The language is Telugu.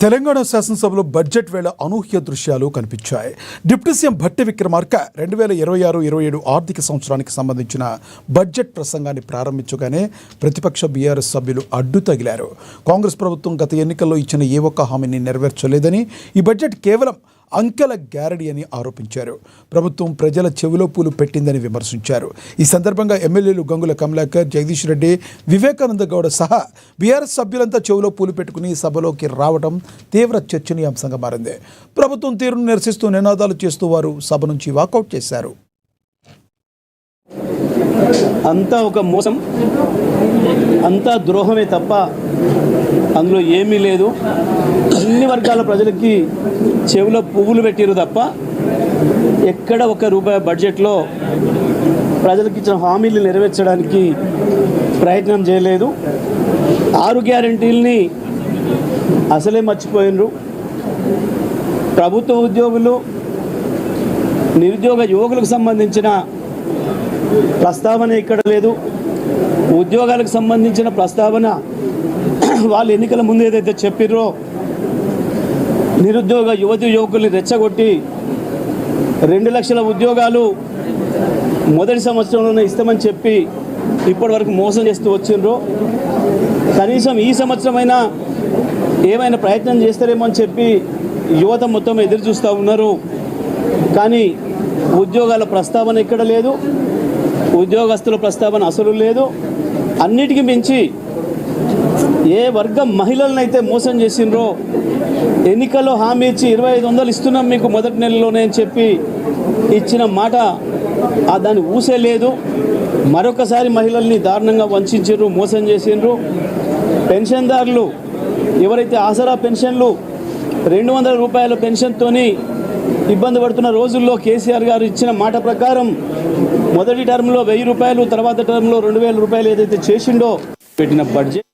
తెలంగాణ శాసనసభలో బడ్జెట్ వేళ అనూహ్య దృశ్యాలు కనిపించాయి. డిప్యూటీ సీఎం భట్టి విక్రమార్క 2026-27 ఆర్థిక సంవత్సరానికి సంబంధించిన బడ్జెట్ ప్రసంగాన్ని ప్రారంభించగానే ప్రతిపక్ష బీఆర్ఎస్ సభ్యులు అడ్డు తగిలారు. కాంగ్రెస్ ప్రభుత్వం గత ఎన్నికల్లో ఇచ్చిన ఏ ఒక్క హామీని నెరవేర్చలేదని, ఈ బడ్జెట్ కేవలం అంకెల గ్యారడీ అని ఆరోపించారు. ప్రభుత్వం ప్రజల చెవిలో పూలు పెట్టిందని విమర్శించారు. ఈ సందర్భంగా ఎమ్మెల్యేలు గంగుల కమలాకర్, జగదీష్ రెడ్డి, వివేకానంద గౌడ సహా బీఆర్ఎస్ సభ్యులంతా చెవిలో పూలు పెట్టుకుని సభలోకి రావడం తీవ్ర చర్చనీయాంశంగా మారింది. ప్రభుత్వం తీరును నిరసిస్తూ నినాదాలు చేస్తూ వారు సభ నుంచి వాకౌట్ చేశారు. అంతా ఒక మోసం, అంతా ద్రోహమే తప్ప అందులో ఏమీ లేదు. అన్ని వర్గాల ప్రజలకి చెవిలో పువ్వులు పెట్టిరు తప్ప ఎక్కడ ₹1 బడ్జెట్లో ప్రజలకు ఇచ్చిన హామీలు నెరవేర్చడానికి ప్రయత్నం చేయలేదు. 6 గ్యారెంటీల్ని అసలే మర్చిపోయినరు. ప్రభుత్వ ఉద్యోగులు, నిరుద్యోగ యువకులకు సంబంధించిన ప్రస్తావన ఇక్కడ లేదు. ఉద్యోగాలకు సంబంధించిన ప్రస్తావన వాళ్ళు ఎన్నికల ముందు ఏదైతే చెప్పిర్రో నిరుద్యోగ యువకుల్ని రెచ్చగొట్టి 2 లక్షల ఉద్యోగాలు మొదటి సంవత్సరంలోనే ఇస్తామని చెప్పి ఇప్పటి వరకు మోసం చేస్తూ వచ్చిండ్రో, కనీసం ఈ సంవత్సరమైనా ఏమైనా ప్రయత్నం చేస్తారేమో అని చెప్పి యువత మొత్తం ఎదురు చూస్తూ ఉన్నారు. కానీ ఉద్యోగాల ప్రస్తావన ఇక్కడ లేదు, ఉద్యోగస్తుల ప్రస్తావన అసలు లేదు. అన్నిటికీ మించి ఏ వర్గం మహిళలనైతే మోసం చేసిండ్రో, ఎన్నికల్లో హామీ ఇచ్చి 2500 ఇస్తున్నాం మీకు మొదటి నెలలోనే అని చెప్పి ఇచ్చిన మాట దాన్ని ఊసే లేదు. మరొకసారి మహిళల్ని దారుణంగా వంచిండ్రు, మోసం చేసిండ్రు. పెన్షన్దారులు ఎవరైతే ఆసరా పెన్షన్లు ₹200 పెన్షన్తోని ఇబ్బంది పడుతున్న రోజుల్లో కేసీఆర్ గారు ఇచ్చిన మాట ప్రకారం మొదటి టర్మ్లో ₹1000, తర్వాత టర్మ్లో ₹2000 ఏదైతే చేసిండో పెట్టిన బడ్జెట్